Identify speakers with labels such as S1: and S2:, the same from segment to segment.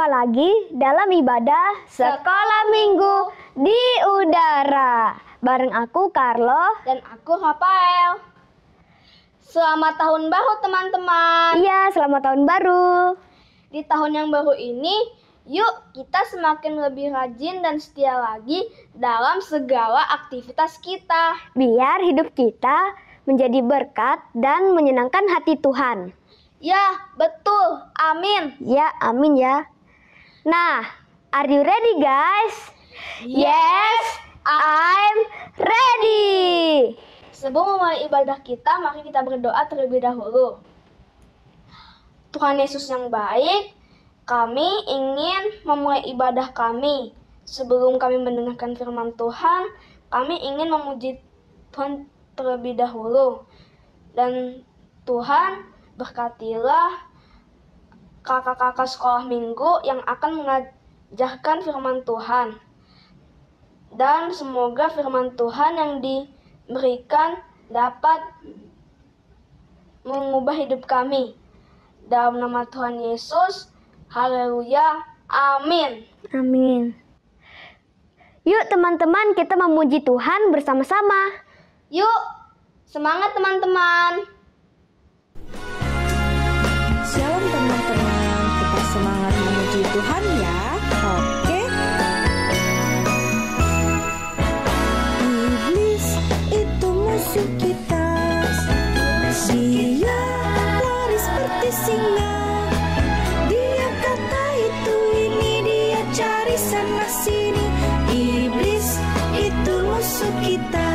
S1: Berjumpa lagi dalam ibadah Sekolah Minggu di Udara. Bareng aku Carlo
S2: dan aku Rafael. Selamat tahun baru teman-teman.
S1: Iya, selamat tahun baru.
S2: Di tahun yang baru ini, yuk kita semakin lebih rajin dan setia lagi dalam segala aktivitas kita.
S1: Biar hidup kita menjadi berkat dan menyenangkan hati Tuhan.
S2: Ya, betul. Amin.
S1: Ya, amin ya. Nah, are you ready guys?
S2: Yes,
S1: I'm ready.
S2: Sebelum memulai ibadah kita, mari kita berdoa terlebih dahulu. Tuhan Yesus yang baik, kami ingin memulai ibadah kami. Sebelum kami mendengarkan firman Tuhan, kami ingin memuji Tuhan terlebih dahulu. Dan Tuhan, berkatilah kakak-kakak sekolah minggu yang akan mengajarkan firman Tuhan. Dan semoga firman Tuhan yang diberikan dapat mengubah hidup kami. Dalam nama Tuhan Yesus, haleluya, amin.
S1: Amin. Yuk teman-teman, kita memuji Tuhan bersama-sama.
S2: Yuk, semangat teman-teman.
S3: Shalom teman-teman, kita semangat memuji Tuhan ya. Oke. Iblis itu musuh kita. Dia lari seperti singa. Dia kata itu ini, dia cari sana sini. Iblis itu musuh kita.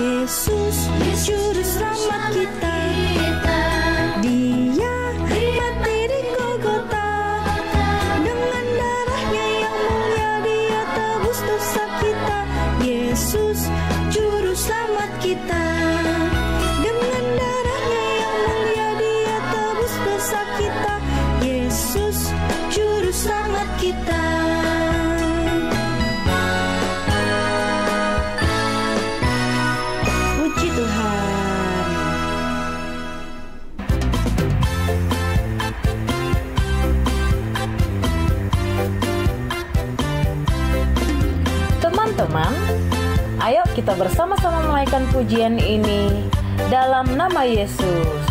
S3: Yesus juru selamat kita. Yesus juru selamat kita. Dengan darahnya yang mulia dia tebus dosa kita. Yesus juru selamat kita. Puji Tuhan.
S4: Teman-teman, ayo kita bersama-sama menaikkan pujian ini dalam nama Yesus.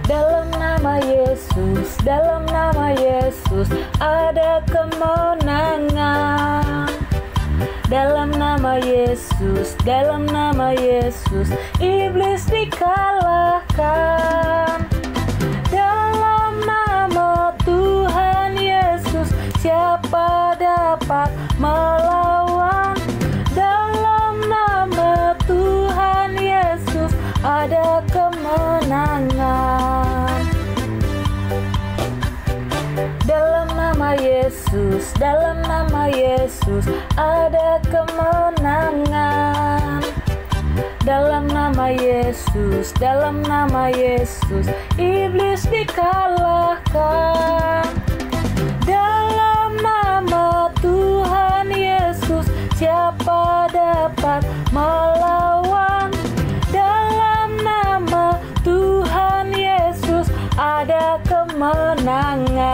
S4: Dalam nama Yesus, dalam nama Yesus ada kemenangan. Dalam nama Yesus, dalam nama Yesus iblis dikalahkan. Dalam nama Tuhan Yesus siapa dapat melawan? Dalam nama Tuhan Yesus ada kemenangan. Dalam nama Yesus, dalam nama Yesus ada kemenangan. Dalam nama Yesus, dalam nama Yesus iblis dikalahkan. Dalam nama Tuhan Yesus siapa dapat melawan? Dalam nama Tuhan Yesus ada kemenangan.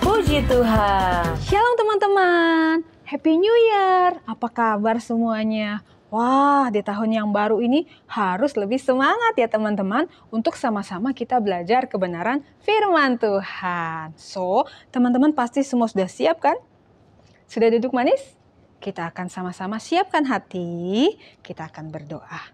S4: Puji Tuhan.
S3: Shalom teman-teman. Happy New Year. Apa kabar semuanya? Wah, di tahun yang baru ini harus lebih semangat ya teman-teman untuk sama-sama kita belajar kebenaran firman Tuhan. So, teman-teman pasti semua sudah siap kan? Sudah duduk manis? Kita akan sama-sama siapkan hati, kita akan berdoa.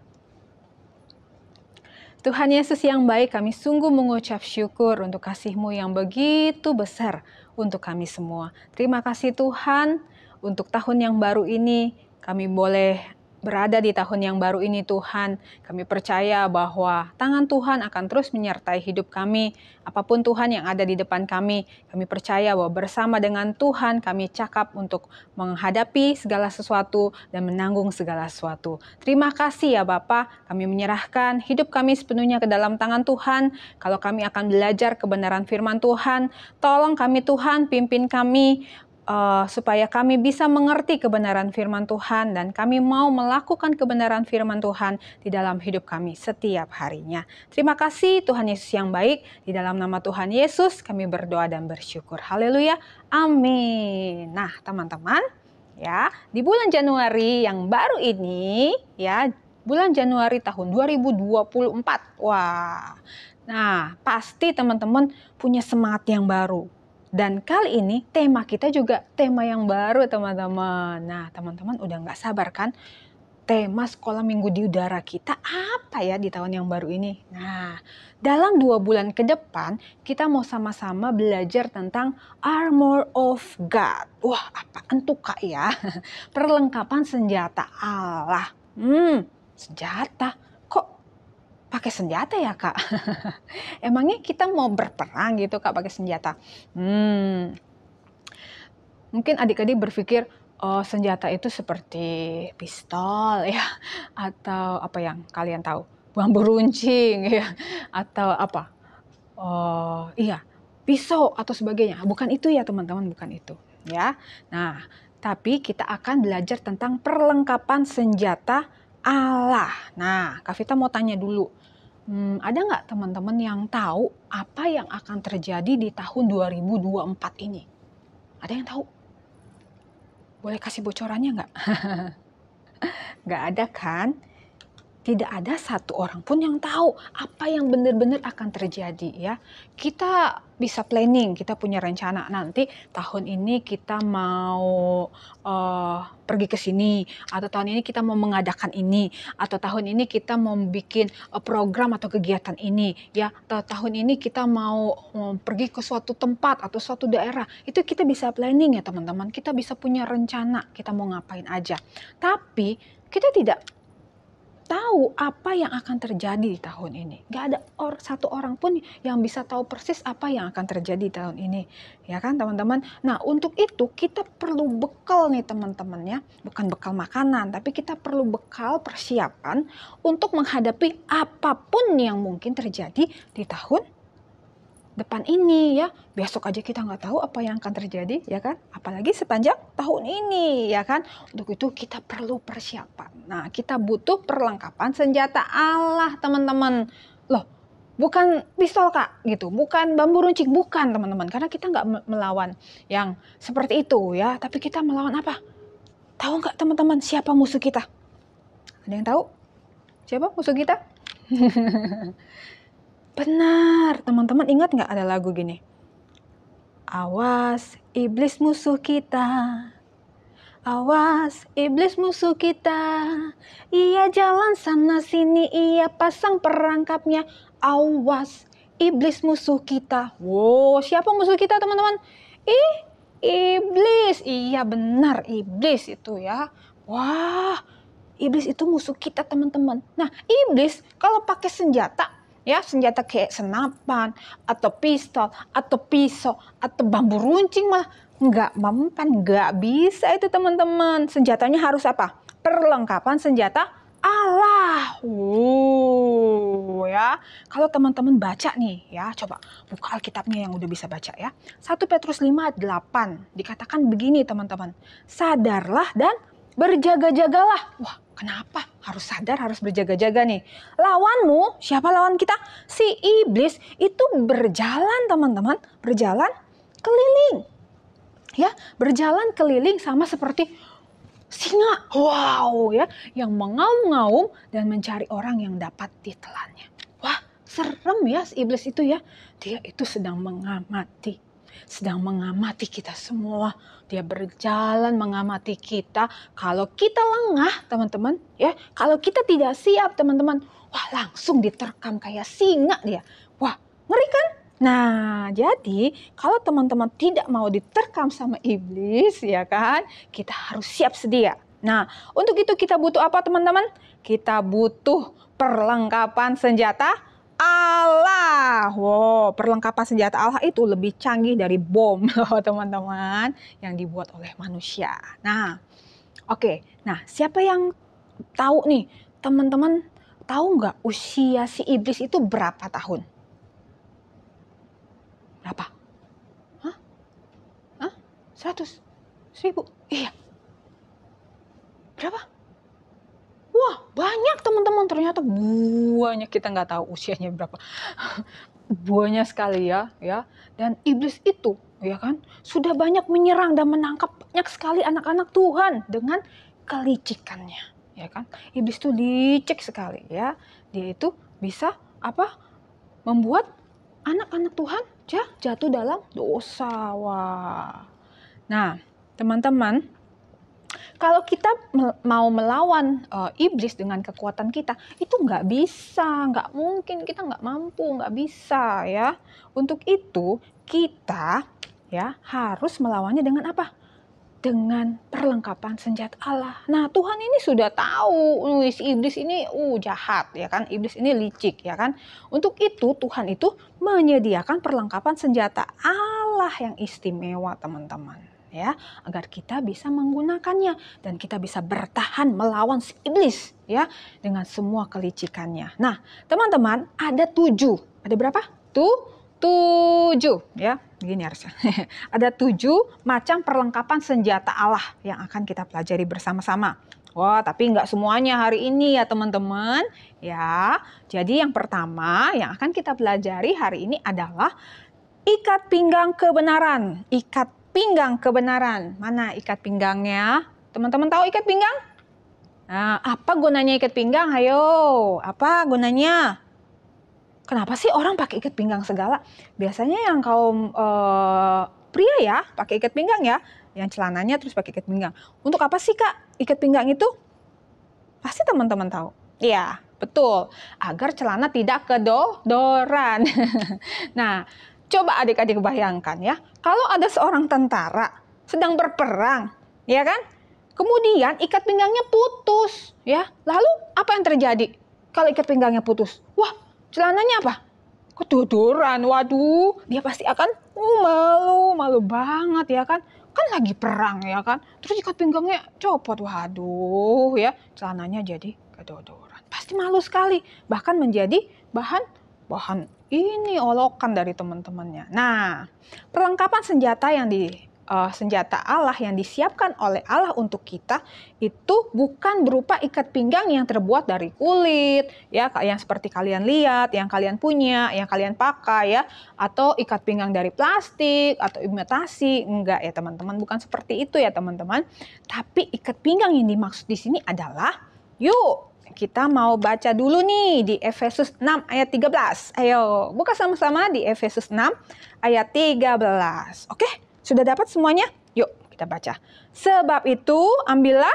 S3: Tuhan Yesus yang baik, kami sungguh mengucap syukur untuk kasih-Mu yang begitu besar untuk kami semua. Terima kasih Tuhan, untuk tahun yang baru ini kami boleh berada di tahun yang baru ini Tuhan. Kami percaya bahwa tangan Tuhan akan terus menyertai hidup kami. Apapun Tuhan yang ada di depan kami percaya bahwa bersama dengan Tuhan kami cakap untuk menghadapi segala sesuatu dan menanggung segala sesuatu. Terima kasih ya Bapa, kami menyerahkan hidup kami sepenuhnya ke dalam tangan Tuhan. Kalau kami akan belajar kebenaran firman Tuhan, tolong kami Tuhan, pimpin kami supaya kami bisa mengerti kebenaran firman Tuhan dan kami mau melakukan kebenaran firman Tuhan di dalam hidup kami setiap harinya. Terima kasih Tuhan Yesus yang baik. Di dalam nama Tuhan Yesus kami berdoa dan bersyukur. Haleluya. Amin. Nah, teman-teman, ya, di bulan Januari yang baru ini, ya, bulan Januari tahun 2024. Wah. Nah, pasti teman-teman punya semangat yang baru. Dan kali ini tema kita juga tema yang baru teman-teman. Nah teman-teman udah nggak sabar kan? Tema sekolah minggu di udara kita apa ya di tahun yang baru ini? Nah dalam 2 bulan ke depan kita mau sama-sama belajar tentang Armor of God. Wah apaan tuh kak ya? Perlengkapan senjata Allah. Senjata? Pakai senjata ya kak? Emangnya kita mau berperang gitu kak pakai senjata? Mungkin adik-adik berpikir senjata itu seperti pistol ya, atau apa yang kalian tahu? Bambu runcing ya, atau apa? Iya, pisau atau sebagainya. Bukan itu ya teman-teman, bukan itu ya. Nah, tapi kita akan belajar tentang perlengkapan senjata Allah. Nah, Kak Vita mau tanya dulu. Ada nggak teman-teman yang tahu apa yang akan terjadi di tahun 2024 ini? Ada yang tahu? Boleh kasih bocorannya nggak? Nggak ada kan? Tidak ada satu orang pun yang tahu apa yang benar-benar akan terjadi ya. Kita bisa planning, kita punya rencana nanti tahun ini kita mau pergi ke sini, atau tahun ini kita mau mengadakan ini, atau tahun ini kita mau bikin program atau kegiatan ini ya, atau tahun ini kita mau pergi ke suatu tempat atau suatu daerah. Itu kita bisa planning ya teman-teman. Kita bisa punya rencana kita mau ngapain aja. Tapi kita tidak tahu apa yang akan terjadi di tahun ini. Gak ada satu orang pun yang bisa tahu persis apa yang akan terjadi di tahun ini. Ya kan teman-teman? Nah untuk itu kita perlu bekal nih teman-teman ya. Bukan bekal makanan, tapi kita perlu bekal persiapan untuk menghadapi apapun yang mungkin terjadi di tahun depan ini ya. Besok aja kita nggak tahu apa yang akan terjadi ya kan, apalagi sepanjang tahun ini ya kan. Untuk itu kita perlu persiapan. Nah kita butuh perlengkapan senjata Allah teman-teman. Loh bukan pistol kak gitu, bukan bambu runcing, bukan teman-teman, karena kita nggak melawan yang seperti itu ya, tapi kita melawan apa? Tahu nggak teman-teman siapa musuh kita? Ada yang tahu siapa musuh kita? Benar, teman-teman ingat nggak ada lagu gini? Awas, iblis musuh kita. Awas, iblis musuh kita. Ia jalan sana sini, ia pasang perangkapnya. Awas, iblis musuh kita. Wow, siapa musuh kita teman-teman? Iblis. Iya benar, iblis itu ya. Wah, iblis itu musuh kita teman-teman. Nah, iblis kalau pakai senjata, ya senjata kayak senapan atau pistol atau pisau atau bambu runcing mah nggak mempan, nggak bisa itu teman-teman. Senjatanya harus apa? Perlengkapan senjata Allah. Ya. Kalau teman-teman baca nih ya, coba buka Alkitabnya yang udah bisa baca ya. 1 Petrus 5 ayat 8 dikatakan begini teman-teman. Sadarlah dan berjaga-jagalah. Wah, kenapa harus sadar, harus berjaga-jaga nih? Lawanmu, siapa lawan kita? Si iblis itu berjalan teman-teman, berjalan keliling. Ya, berjalan keliling sama seperti singa. Wow, ya, yang mengaum-ngaum dan mencari orang yang dapat ditelannya. Wah, serem ya si iblis itu ya. Dia itu sedang mengamati kita semua. Dia berjalan mengamati kita. Kalau kita lengah teman-teman ya, kalau kita tidak siap teman-teman, wah langsung diterkam kayak singa dia. Wah ngeri kan? Nah jadi kalau teman-teman tidak mau diterkam sama iblis ya kan, kita harus siap sedia. Nah untuk itu kita butuh apa teman-teman? Kita butuh perlengkapan senjata Allah. Wow, perlengkapan senjata Allah itu lebih canggih dari bom teman-teman yang dibuat oleh manusia. Nah, oke. Nah, siapa yang tahu nih? Teman-teman tahu nggak usia si iblis itu berapa tahun? Berapa? Hah? 100? 1000. Iya. Berapa? Wah, banyak teman-teman, ternyata banyak, kita nggak tahu usianya berapa. Banyak sekali ya. Dan iblis itu, ya kan, sudah banyak menyerang dan menangkap banyak sekali anak-anak Tuhan dengan kelicikannya, ya kan. Iblis itu licik sekali ya. Dia itu bisa membuat anak-anak Tuhan jatuh dalam dosa. Wah. Nah, teman-teman, kalau kita mau melawan iblis dengan kekuatan kita, itu nggak bisa, nggak mungkin, kita nggak mampu, nggak bisa ya. Untuk itu kita ya harus melawannya dengan apa? Dengan perlengkapan senjata Allah. Nah, Tuhan ini sudah tahu iblis ini jahat ya kan, iblis ini licik ya kan. Untuk itu Tuhan itu menyediakan perlengkapan senjata Allah yang istimewa, teman-teman. Ya, agar kita bisa menggunakannya dan kita bisa bertahan melawan si iblis ya dengan semua kelicikannya. Nah, teman-teman, ada 7. Ada berapa? 7 ya. Begini harusnya. Ada 7 macam perlengkapan senjata Allah yang akan kita pelajari bersama-sama. Wah, tapi nggak semuanya hari ini ya teman-teman. Ya, jadi yang pertama yang akan kita pelajari hari ini adalah ikat pinggang kebenaran. Ikat pinggang kebenaran. Mana ikat pinggangnya? Teman-teman tahu ikat pinggang? Nah, apa gunanya ikat pinggang? Ayo, apa gunanya? Kenapa sih orang pakai ikat pinggang segala? Biasanya yang kaum pria ya pakai ikat pinggang ya. Yang celananya terus pakai ikat pinggang. Untuk apa sih Kak ikat pinggang itu? Pasti teman-teman tahu. Iya, betul. Agar celana tidak kedodoran. Nah, coba adik-adik bayangkan ya, kalau ada seorang tentara sedang berperang, ya kan? Kemudian ikat pinggangnya putus, ya. Lalu apa yang terjadi kalau ikat pinggangnya putus? Wah, celananya apa? Kedodoran. Waduh, dia pasti akan malu banget ya kan? Kan lagi perang ya kan? Terus ikat pinggangnya copot. Waduh, ya, celananya jadi kedodoran. Pasti malu sekali, bahkan menjadi bahan ini olokan dari teman-temannya. Nah, perlengkapan senjata Allah yang disiapkan oleh Allah untuk kita itu bukan berupa ikat pinggang yang terbuat dari kulit, ya, yang seperti kalian lihat, yang kalian punya, yang kalian pakai ya, atau ikat pinggang dari plastik atau imitasi. Enggak ya teman-teman, bukan seperti itu ya teman-teman. Tapi ikat pinggang yang dimaksud di sini adalah, yuk kita mau baca dulu nih di Efesus 6 ayat 13. Ayo, buka sama-sama di Efesus 6 ayat 13. Oke, sudah dapat semuanya? Yuk, kita baca. Sebab itu, ambillah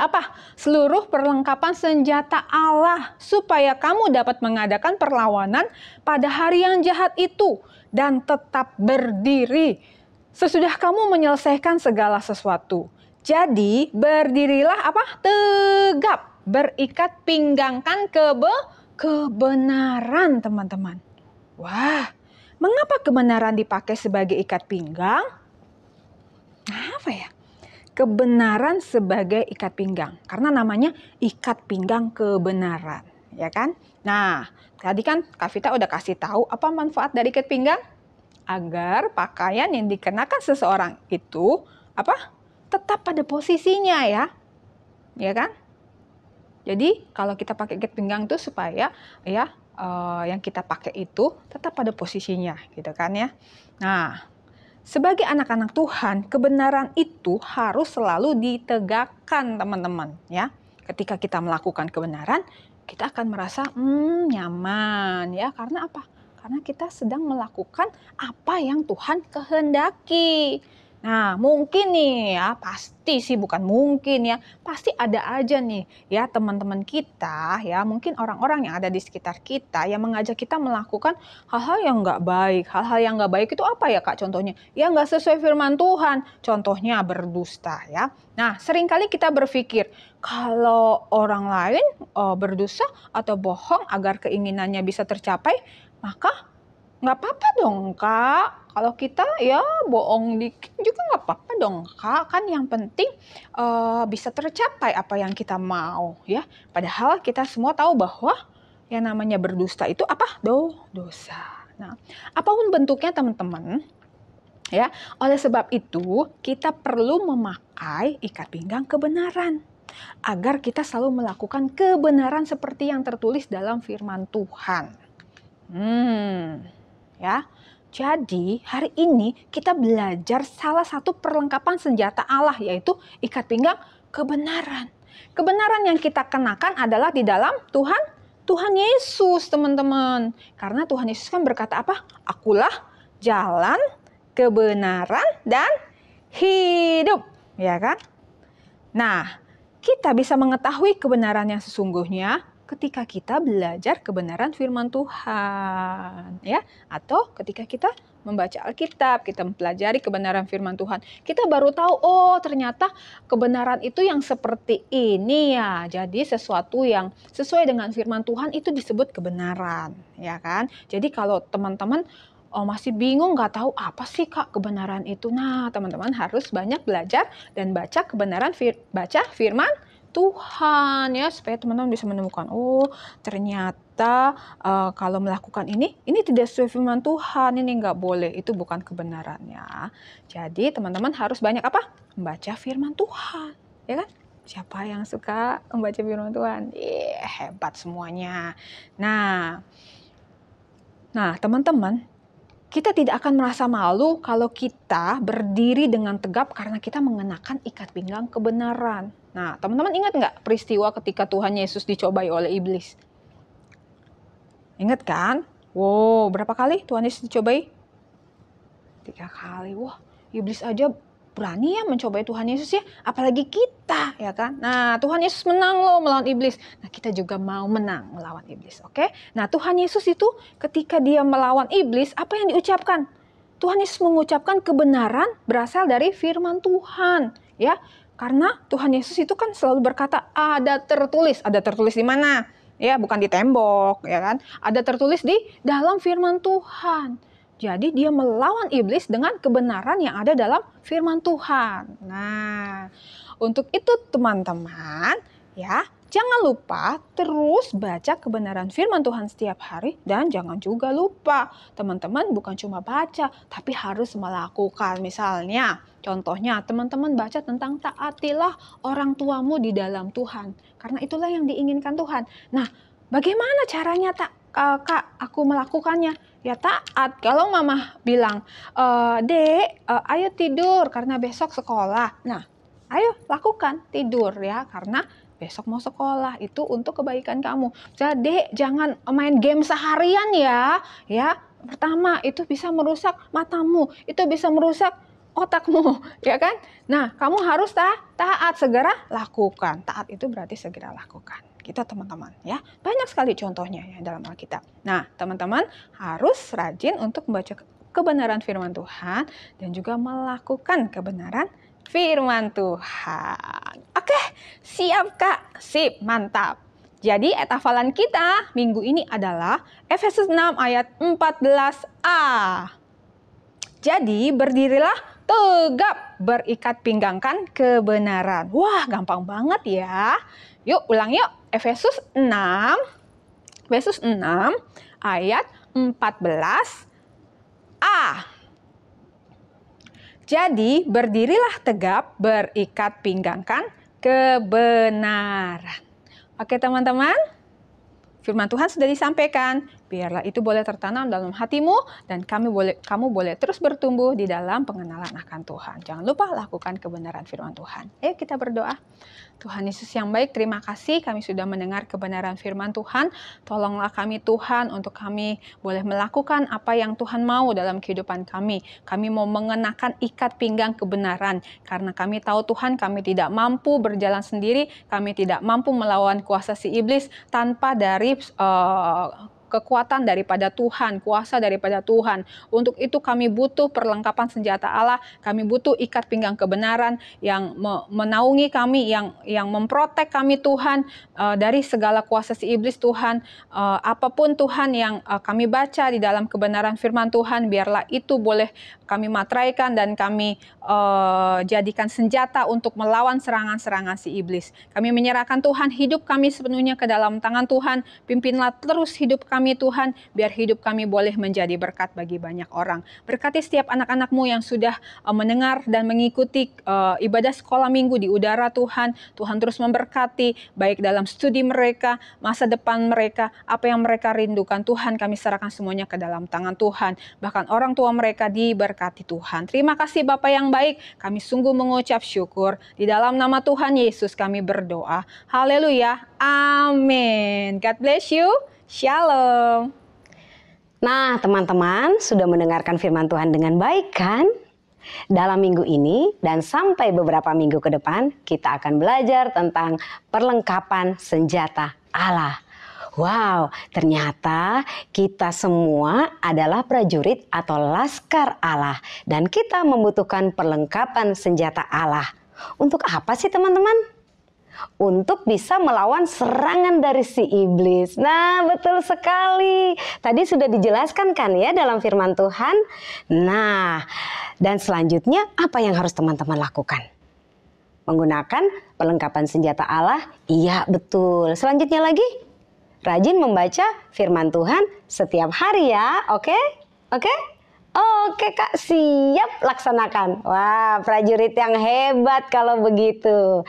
S3: apa? Seluruh perlengkapan senjata Allah supaya kamu dapat mengadakan perlawanan pada hari yang jahat itu dan tetap berdiri sesudah kamu menyelesaikan segala sesuatu. Jadi, berdirilah apa? Tegap. Berikat pinggangkan kebenaran, teman-teman. Wah, mengapa kebenaran dipakai sebagai ikat pinggang? Apa ya? Kebenaran sebagai ikat pinggang. Karena namanya ikat pinggang kebenaran, ya kan? Nah, tadi kan Kak Vita udah kasih tahu apa manfaat dari ikat pinggang? Agar pakaian yang dikenakan seseorang itu tetap pada posisinya ya. Ya kan? Jadi kalau kita pakai ikat pinggang itu supaya ya yang kita pakai itu tetap pada posisinya gitu kan ya. Nah, sebagai anak-anak Tuhan, kebenaran itu harus selalu ditegakkan teman-teman ya. Ketika kita melakukan kebenaran, kita akan merasa nyaman ya. Karena apa? Karena kita sedang melakukan apa yang Tuhan kehendaki. Nah, mungkin nih ya, pasti sih bukan mungkin ya, pasti ada aja nih ya teman-teman kita ya, mungkin orang-orang yang ada di sekitar kita yang mengajak kita melakukan hal-hal yang nggak baik. Hal-hal yang nggak baik itu apa ya Kak contohnya? Ya nggak sesuai firman Tuhan, contohnya berdusta ya. Nah, seringkali kita berpikir kalau orang lain berdosa atau bohong agar keinginannya bisa tercapai, maka nggak apa-apa dong Kak. Kalau kita ya bohong dikit juga nggak apa-apa dong Kak. Kan yang penting bisa tercapai apa yang kita mau ya. Padahal kita semua tahu bahwa yang namanya berdusta itu apa? Dosa. Nah, apapun bentuknya teman-teman Ya, oleh sebab itu kita perlu memakai ikat pinggang kebenaran agar kita selalu melakukan kebenaran seperti yang tertulis dalam firman Tuhan. Ya. Jadi hari ini kita belajar salah satu perlengkapan senjata Allah, yaitu ikat pinggang kebenaran. Kebenaran yang kita kenakan adalah di dalam Tuhan Yesus, teman-teman. Karena Tuhan Yesus kan berkata apa? Akulah jalan, kebenaran, dan hidup. Ya kan? Nah, kita bisa mengetahui kebenaran yang sesungguhnya ketika kita belajar kebenaran firman Tuhan, ya, atau ketika kita membaca Alkitab, kita mempelajari kebenaran firman Tuhan, kita baru tahu, oh ternyata kebenaran itu yang seperti ini ya. Jadi sesuatu yang sesuai dengan firman Tuhan itu disebut kebenaran, ya kan? Jadi kalau teman-teman masih bingung, nggak tahu apa sih Kak kebenaran itu, nah teman-teman harus banyak belajar dan baca kebenaran, baca firman Tuhan ya, supaya teman-teman bisa menemukan, oh ternyata kalau melakukan ini tidak sesuai firman Tuhan, ini nggak boleh, itu bukan kebenarannya. Jadi teman-teman harus banyak apa? Membaca firman Tuhan, ya kan? Siapa yang suka membaca firman Tuhan? Hebat semuanya. Nah teman-teman, kita tidak akan merasa malu kalau kita berdiri dengan tegap karena kita mengenakan ikat pinggang kebenaran. Nah, teman-teman ingat nggak peristiwa ketika Tuhan Yesus dicobai oleh iblis? Ingat kan? Wow, berapa kali Tuhan Yesus dicobai? 3 kali. Wah, iblis aja berani ya mencobai Tuhan Yesus ya, apalagi kita, ya kan? Nah, Tuhan Yesus menang loh melawan iblis. Nah, kita juga mau menang melawan iblis, oke? Nah, Tuhan Yesus itu ketika dia melawan iblis, apa yang diucapkan? Tuhan Yesus mengucapkan kebenaran berasal dari firman Tuhan, ya. Karena Tuhan Yesus itu kan selalu berkata, ada tertulis di mana? Ya, bukan di tembok, ya kan? Ada tertulis di dalam firman Tuhan. Jadi dia melawan iblis dengan kebenaran yang ada dalam firman Tuhan. Nah, untuk itu teman-teman, ya, jangan lupa terus baca kebenaran firman Tuhan setiap hari, dan jangan juga lupa teman-teman bukan cuma baca, tapi harus melakukan. Misalnya, contohnya teman-teman baca tentang taatilah orang tuamu di dalam Tuhan, karena itulah yang diinginkan Tuhan. Nah, bagaimana caranya Kak, aku melakukannya? Ya taat. Kalau mama bilang, Dek, ayo tidur karena besok sekolah. Nah, ayo lakukan tidur ya, karena besok mau sekolah, itu untuk kebaikan kamu. Jadi jangan main game seharian ya. Ya, pertama itu bisa merusak matamu, itu bisa merusak otakmu, ya kan? Nah, kamu harus taat, segera lakukan. Taat itu berarti segera lakukan. Kita teman-teman ya, banyak sekali contohnya ya dalam Alkitab. Nah, teman-teman harus rajin untuk membaca kebenaran firman Tuhan dan juga melakukan kebenaran firman Tuhan. Oke, siap Kak? Sip, mantap. Jadi ayat hafalan kita minggu ini adalah Efesus 6 ayat 14a. Jadi berdirilah tegap, berikat pinggangkan kebenaran. Wah, gampang banget ya. Yuk ulang yuk. Efesus 6 ayat 14a. Jadi berdirilah tegap, berikat pinggangkan kebenaran. Oke teman-teman, firman Tuhan sudah disampaikan. Biarlah itu boleh tertanam dalam hatimu dan kamu boleh terus bertumbuh di dalam pengenalan akan Tuhan. Jangan lupa lakukan kebenaran firman Tuhan. Ayo kita berdoa. Tuhan Yesus yang baik, terima kasih kami sudah mendengar kebenaran firman Tuhan. Tolonglah kami Tuhan untuk kami boleh melakukan apa yang Tuhan mau dalam kehidupan kami. Kami mau mengenakan ikat pinggang kebenaran. Karena kami tahu Tuhan kami tidak mampu berjalan sendiri. Kami tidak mampu melawan kuasa si iblis tanpa dari kekuatan daripada Tuhan, kuasa daripada Tuhan. Untuk itu kami butuh perlengkapan senjata Allah, kami butuh ikat pinggang kebenaran yang menaungi kami, yang memprotek kami Tuhan dari segala kuasa si iblis Tuhan. Apapun Tuhan yang kami baca di dalam kebenaran firman Tuhan, biarlah itu boleh kami materaikan dan kami jadikan senjata untuk melawan serangan-serangan si iblis. Kami menyerahkan Tuhan hidup kami sepenuhnya ke dalam tangan Tuhan. Pimpinlah terus hidup kami kami Tuhan, biar hidup kami boleh menjadi berkat bagi banyak orang. Berkati setiap anak-anak-Mu yang sudah mendengar dan mengikuti ibadah sekolah minggu di udara Tuhan. Tuhan terus memberkati, baik dalam studi mereka, masa depan mereka, apa yang mereka rindukan. Tuhan, kami serahkan semuanya ke dalam tangan Tuhan. Bahkan orang tua mereka diberkati Tuhan. Terima kasih Bapa yang baik, kami sungguh mengucap syukur. Di dalam nama Tuhan Yesus kami berdoa. Haleluya. Amin. God bless you. Shalom.
S5: Nah, teman-teman sudah mendengarkan firman Tuhan dengan baik kan? Dalam minggu ini dan sampai beberapa minggu ke depan, kita akan belajar tentang perlengkapan senjata Allah. Wow, ternyata kita semua adalah prajurit atau laskar Allah. Dan kita membutuhkan perlengkapan senjata Allah. Untuk apa sih teman-teman? Untuk bisa melawan serangan dari si iblis. Nah, betul sekali. Tadi sudah dijelaskan kan ya dalam firman Tuhan. Nah, dan selanjutnya apa yang harus teman-teman lakukan? Menggunakan perlengkapan senjata Allah? Iya, betul. Selanjutnya lagi, rajin membaca firman Tuhan setiap hari ya. Oke? Oke? Oke Kak, siap laksanakan. Wah, prajurit yang hebat kalau begitu.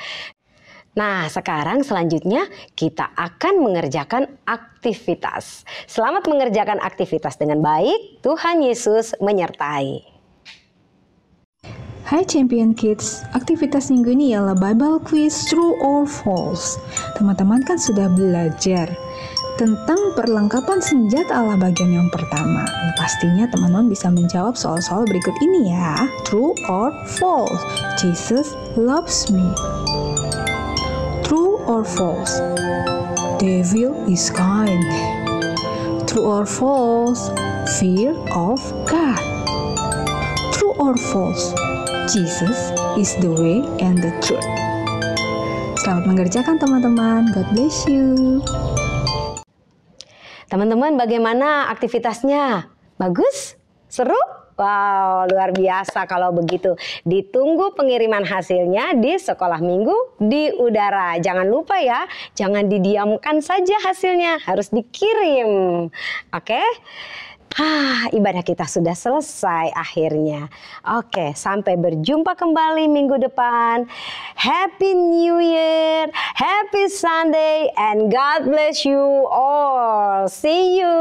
S5: Nah, sekarang selanjutnya kita akan mengerjakan aktivitas. Selamat mengerjakan aktivitas dengan baik. Tuhan Yesus menyertai.
S6: Hai Champion Kids, aktivitas minggu ini ialah Bible Quiz True or False. Teman-teman kan sudah belajar tentang perlengkapan senjata Allah bagian yang pertama. Pastinya teman-teman bisa menjawab soal-soal berikut ini ya. True or false? Jesus loves me. True or false? Devil is kind. True or false? Fear of God. True or false? Jesus is the way and the truth. Selamat mengerjakan teman-teman. God bless you.
S5: Teman-teman, bagaimana aktivitasnya? Bagus? Seru? Wow, luar biasa kalau begitu. Ditunggu pengiriman hasilnya di sekolah minggu di udara. Jangan lupa ya, jangan didiamkan saja hasilnya, harus dikirim. Oke? Ibadah kita sudah selesai akhirnya. Oke, sampai berjumpa kembali minggu depan. Happy New Year, Happy Sunday, and God bless you all. See you.